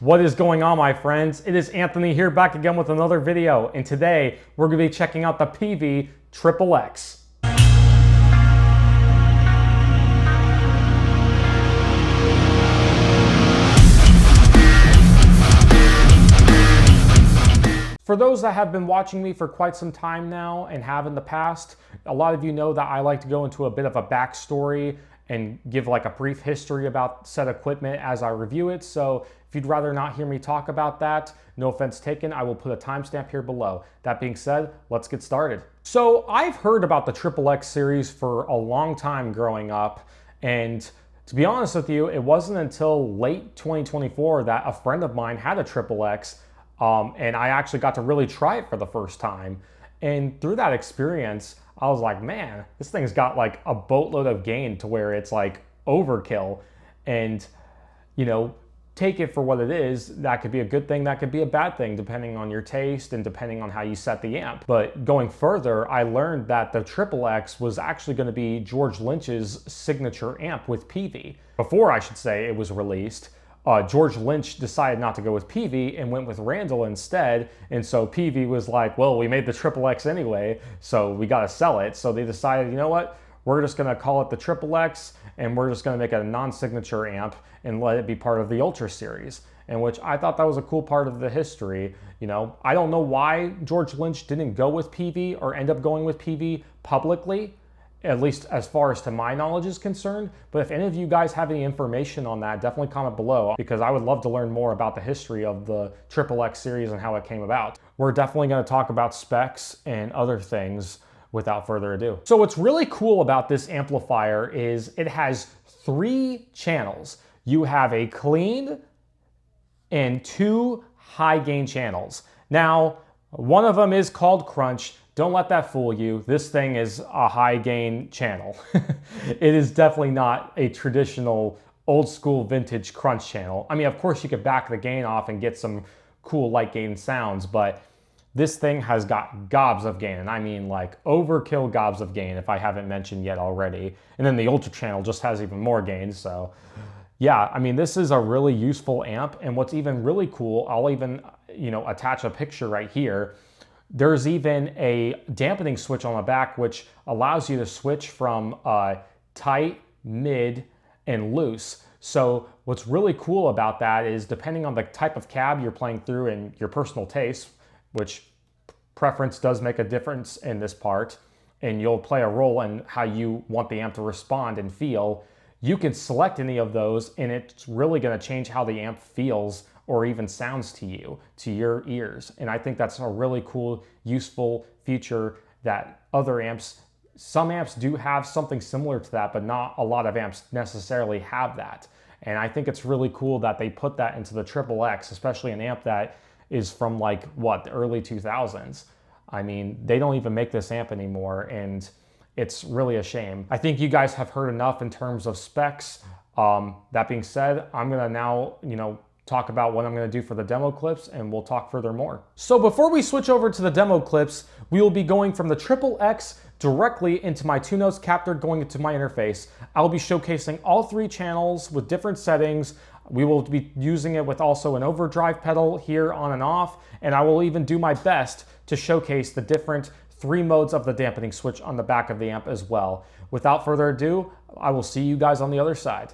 What is going on, my friends? It is Anthony here, back again with another video, and today we're going to be checking out the Peavey XXX. For those that have been watching me for quite some time now and have in the past, a lot of you know that I like to go into a bit of a backstory and give like a brief history about said equipment as I review it. So if you'd rather not hear me talk about that, no offense taken, I will put a timestamp here below. That being said, let's get started. So I've heard about the XXX series for a long time growing up, and to be honest with you, it wasn't until late 2024 that a friend of mine had a XXX, and I actually got to really try it for the first time. And through that experience, I was like, man, this thing's got like a boatload of gain to where it's like overkill. And, you know, take it for what it is. That could be a good thing, that could be a bad thing, depending on your taste and depending on how you set the amp. But going further, I learned that the XXX was actually going to be George Lynch's signature amp with Peavey. Before, I should say, it was released, George Lynch decided not to go with Peavey and went with Randall instead. And so Peavey was like, well, we made the XXX anyway, so we got to sell it. So they decided, you know what? We're just going to call it the XXX, and we're just going to make it a non-signature amp and let it be part of the Ultra series. And which I thought that was a cool part of the history. You know, I don't know why George Lynch didn't go with Peavey or end up going with Peavey publicly, at least as far as to my knowledge is concerned. But if any of you guys have any information on that, definitely comment below, because I would love to learn more about the history of the XXX series and how it came about. We're definitely going to talk about specs and other things without further ado. So what's really cool about this amplifier is it has 3 channels. You have a clean and 2 high gain channels. Now, one of them is called crunch. Don't let that fool you. This thing is a high gain channel. It is definitely not a traditional old school vintage crunch channel. I mean, of course you could back the gain off and get some cool light gain sounds, but this thing has got gobs of gain, and I mean like overkill gobs of gain, if I haven't mentioned yet already. And then the Ultra channel just has even more gain, so yeah, I mean, this is a really useful amp. And what's even really cool, I'll even, you know, attach a picture right here. There's even a dampening switch on the back, which allows you to switch from tight, mid, and loose. So what's really cool about that is, depending on the type of cab you're playing through and your personal taste, which preference does make a difference in this part, and you'll play a role in how you want the amp to respond and feel, you can select any of those, and it's really going to change how the amp feels or even sounds to you, to your ears. And I think that's a really cool, useful feature that other amps, some amps do have something similar to that, but not a lot of amps necessarily have that. And I think it's really cool that they put that into the XXX, especially an amp that is from like, what, the early 2000s. I mean, they don't even make this amp anymore, and it's really a shame. I think you guys have heard enough in terms of specs. That being said, I'm gonna now, you know, talk about what I'm going to do for the demo clips, and we'll talk further more. So before we switch over to the demo clips, we will be going from the XXX directly into my 2-notes captor going into my interface. I'll be showcasing all 3 channels with different settings. We will be using it with also an overdrive pedal here on and off, and I will even do my best to showcase the different 3 modes of the dampening switch on the back of the amp as well. Without further ado, I will see you guys on the other side.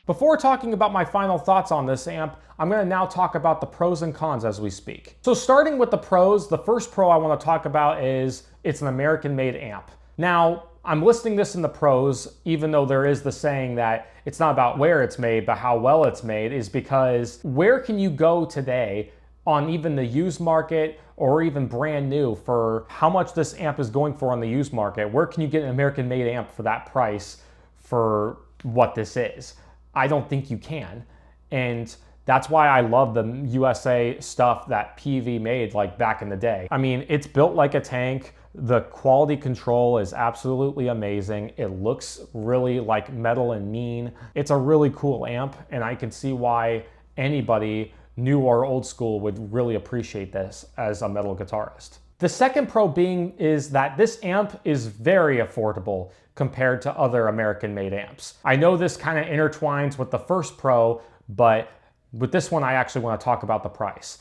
Before talking about my final thoughts on this amp, I'm going to now talk about the pros and cons as we speak. So starting with the pros, the first pro I want to talk about is it's an American-made amp. Now, I'm listing this in the pros, even though there is the saying that it's not about where it's made, but how well it's made, is because where can you go today on even the used market or even brand new for how much this amp is going for on the used market? Where can you get an American-made amp for that price for what this is? I don't think you can. And that's why I love the USA stuff that Peavey made like back in the day. I mean, it's built like a tank. The quality control is absolutely amazing. It looks really like metal and mean. It's a really cool amp, and I can see why anybody, new or old school, would really appreciate this as a metal guitarist. The second pro being is that this amp is very affordable compared to other American-made amps. I know this kind of intertwines with the first pro, but with this one I actually want to talk about the price.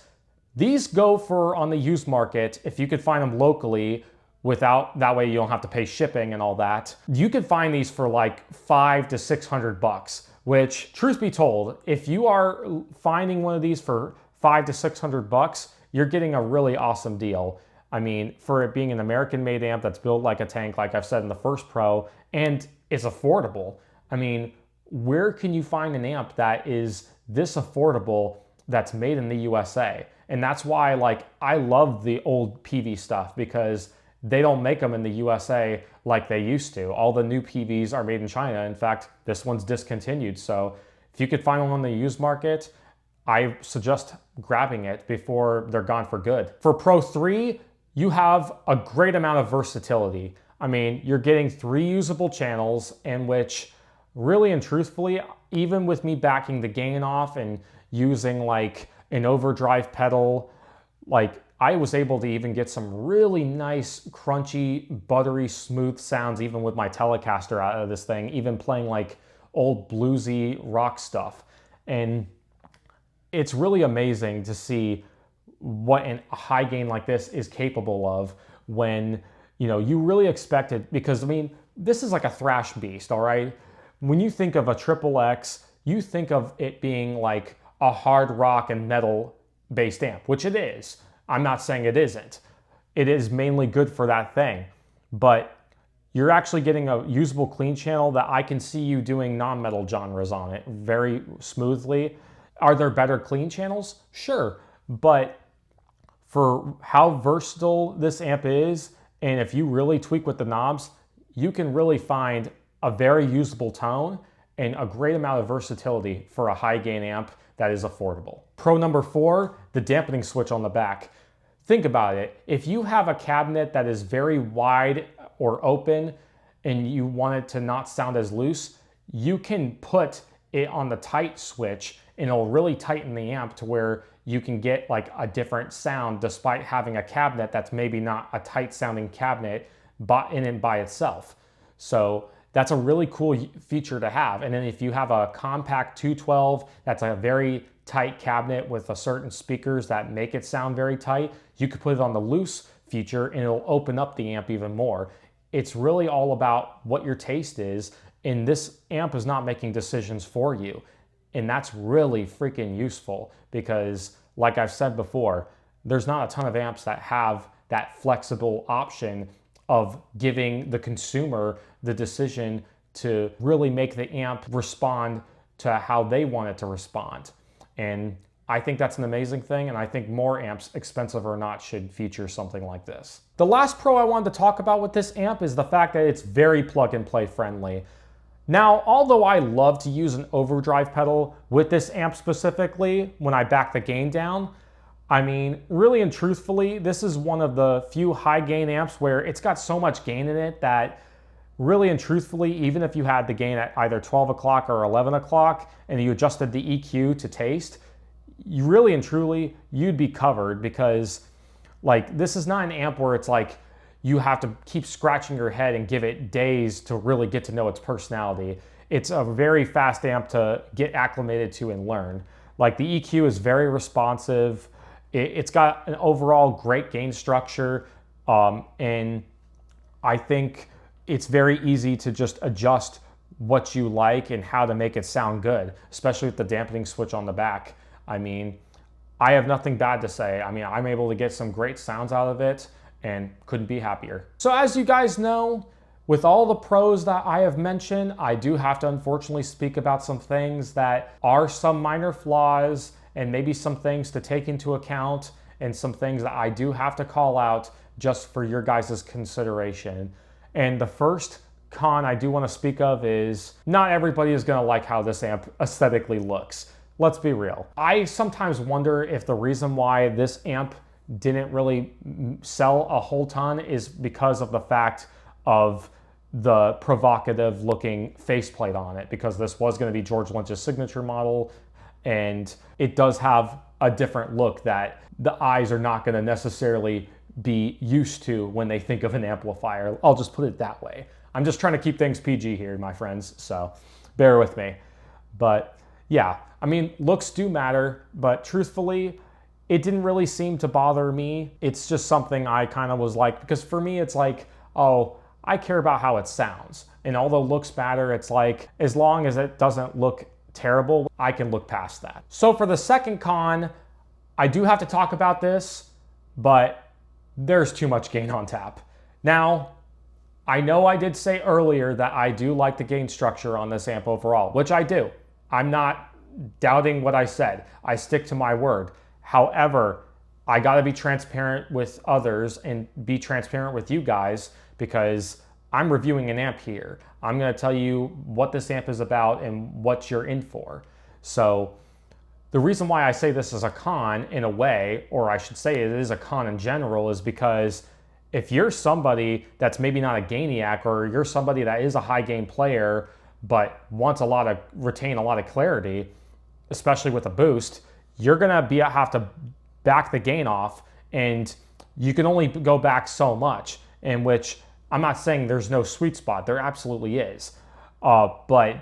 These go for, on the used market, if you could find them locally, that way you don't have to pay shipping and all that, you could find these for like $500 to $600, which, truth be told, if you are finding one of these for $500 to $600, you're getting a really awesome deal. I mean, for it being an American-made amp that's built like a tank, like I've said in the first pro, and is affordable. I mean, where can you find an amp that is this affordable that's made in the USA? And that's why, like, I love the old Peavey stuff, because they don't make them in the USA like they used to. All the new Peaveys are made in China. In fact, this one's discontinued. So if you could find one on the used market, I suggest grabbing it before they're gone for good. For Pro 3, you have a great amount of versatility. I mean, you're getting 3 usable channels, in which, really and truthfully, even with me backing the gain off and using like an overdrive pedal, like I was able to even get some really nice, crunchy, buttery, smooth sounds even with my Telecaster out of this thing, even playing like old bluesy rock stuff. And it's really amazing to see what a high gain like this is capable of when, you know, you really expect it, because I mean, this is like a thrash beast, all right? When you think of a Triple X, you think of it being like a hard rock and metal based amp, which it is. I'm not saying it isn't. It is mainly good for that thing, but you're actually getting a usable clean channel that I can see you doing non-metal genres on it very smoothly. Are there better clean channels? Sure, but for how versatile this amp is, and if you really tweak with the knobs, you can really find a very usable tone and a great amount of versatility for a high gain amp that is affordable. Pro number 4, the dampening switch on the back. Think about it. If you have a cabinet that is very wide or open and you want it to not sound as loose, you can put it on the tight switch and it'll really tighten the amp to where you can get like a different sound despite having a cabinet that's maybe not a tight sounding cabinet in and by itself. So that's a really cool feature to have. And then if you have a compact 212 that's a very tight cabinet with a certain speakers that make it sound very tight, you could put it on the loose feature and it'll open up the amp even more. It's really all about what your taste is, and this amp is not making decisions for you. And that's really freaking useful because, like I've said before, there's not a ton of amps that have that flexible option of giving the consumer the decision to really make the amp respond to how they want it to respond. And I think that's an amazing thing, and I think more amps, expensive or not, should feature something like this. The last pro I wanted to talk about with this amp is the fact that it's very plug and play friendly. Now, although I love to use an overdrive pedal with this amp specifically when I back the gain down, I mean, really and truthfully, this is one of the few high gain amps where it's got so much gain in it that really and truthfully, even if you had the gain at either 12 o'clock or 11 o'clock and you adjusted the EQ to taste, you really and truly, you'd be covered because like this is not an amp where it's like you have to keep scratching your head and give it days to really get to know its personality. It's a very fast amp to get acclimated to and learn. Like the EQ is very responsive. It's got an overall great gain structure, and I think it's very easy to just adjust what you like and how to make it sound good, especially with the dampening switch on the back. I mean, I have nothing bad to say. I mean, I'm able to get some great sounds out of it and couldn't be happier. So as you guys know, with all the pros that I have mentioned, I do have to unfortunately speak about some things that are some minor flaws and maybe some things to take into account and some things that I do have to call out just for your guys' consideration. And the first con I do want to speak of is not everybody is going to like how this amp aesthetically looks. Let's be real. I sometimes wonder if the reason why this amp didn't really sell a whole ton is because of the fact of the provocative looking faceplate on it, because this was going to be George Lynch's signature model and it does have a different look that the eyes are not going to necessarily be used to when they think of an amplifier. I'll just put it that way. I'm just trying to keep things PG here, my friends, so bear with me. But yeah, I mean, looks do matter, but truthfully, it didn't really seem to bother me. It's just something I kind of was like, because for me, it's like, oh, I care about how it sounds. And although looks matter, it's like, as long as it doesn't look terrible, I can look past that. So for the second con, I do have to talk about this, but there's too much gain on tap. Now, I know I did say earlier that I do like the gain structure on this amp overall, which I do. I'm not doubting what I said. I stick to my word. However, I gotta be transparent with others and be transparent with you guys because I'm reviewing an amp here. I'm gonna tell you what this amp is about and what you're in for. So the reason why I say this is a con in a way, or I should say it is a con in general, is because if you're somebody that's maybe not a gainiac, or you're somebody that is a high gain player but wants retain a lot of clarity, especially with a boost, you're gonna have to back the gain off, and you can only go back so much, in which I'm not saying there's no sweet spot, there absolutely is, but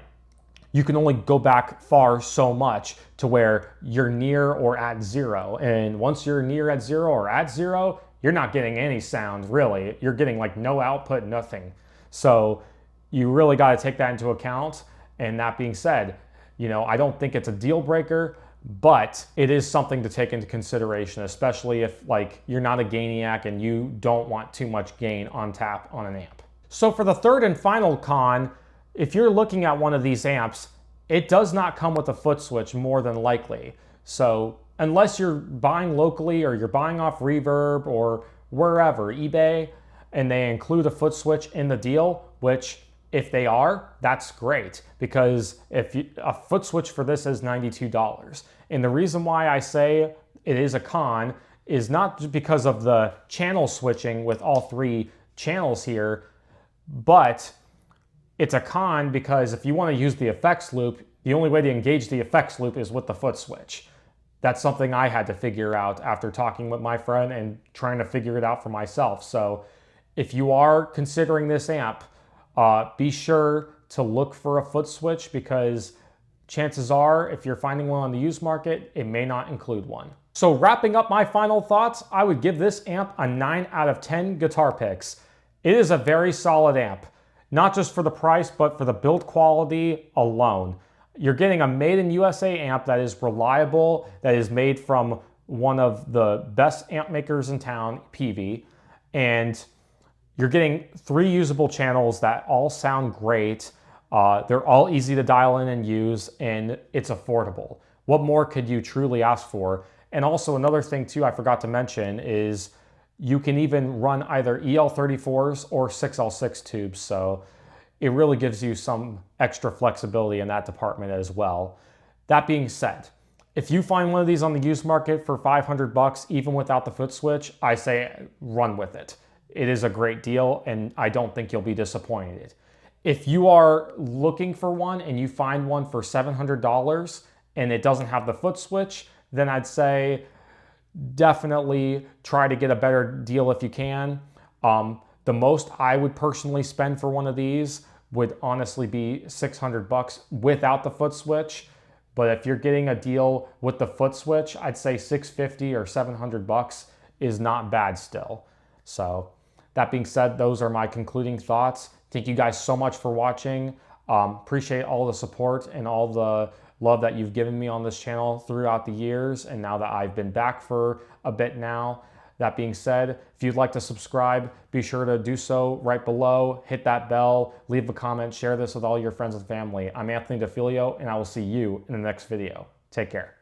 you can only go back far so much to where you're near or at zero. And once you're near at zero or at zero, you're not getting any sound really. You're getting like no output, nothing. So you really got to take that into account. And that being said, you know, I don't think it's a deal breaker, but it is something to take into consideration, especially if like you're not a gainiac and you don't want too much gain on tap on an amp. So for the third and final con, if you're looking at one of these amps, it does not come with a foot switch more than likely. So unless you're buying locally or you're buying off Reverb or wherever, eBay, and they include a foot switch in the deal, which if they are, that's great, because a foot switch for this is $92. And the reason why I say it is a con is not just because of the channel switching with all three channels here, but It's a con because if you want to use the effects loop, the only way to engage the effects loop is with the foot switch. That's something I had to figure out after talking with my friend and trying to figure it out for myself. So if you are considering this amp, be sure to look for a foot switch, because chances are, if you're finding one on the used market, it may not include one. So wrapping up my final thoughts, I would give this amp a 9 out of 10 guitar picks. It is a very solid amp, not just for the price, but for the build quality alone. You're getting a made in USA amp that is reliable, that is made from one of the best amp makers in town, Peavey, and you're getting 3 usable channels that all sound great. They're all easy to dial in and use, and it's affordable. What more could you truly ask for? And also another thing too I forgot to mention is you can even run either EL34s or 6L6 tubes, so it really gives you some extra flexibility in that department as well. That being said, if you find one of these on the used market for 500 bucks, even without the foot switch, I say run with it. It is a great deal, and I don't think you'll be disappointed. If you are looking for one and you find one for $700 and it doesn't have the foot switch, then I'd say definitely try to get a better deal if you can. The most I would personally spend for one of these would honestly be 600 bucks without the foot switch. But if you're getting a deal with the foot switch, I'd say 650 or 700 bucks is not bad still. So that being said, those are my concluding thoughts. Thank you guys so much for watching. Appreciate all the support and all the love that you've given me on this channel throughout the years, and now that I've been back for a bit now. That being said, if you'd like to subscribe, be sure to do so right below. Hit that bell, leave a comment, share this with all your friends and family. I'm Anthony DeFilio, and I will see you in the next video. Take care.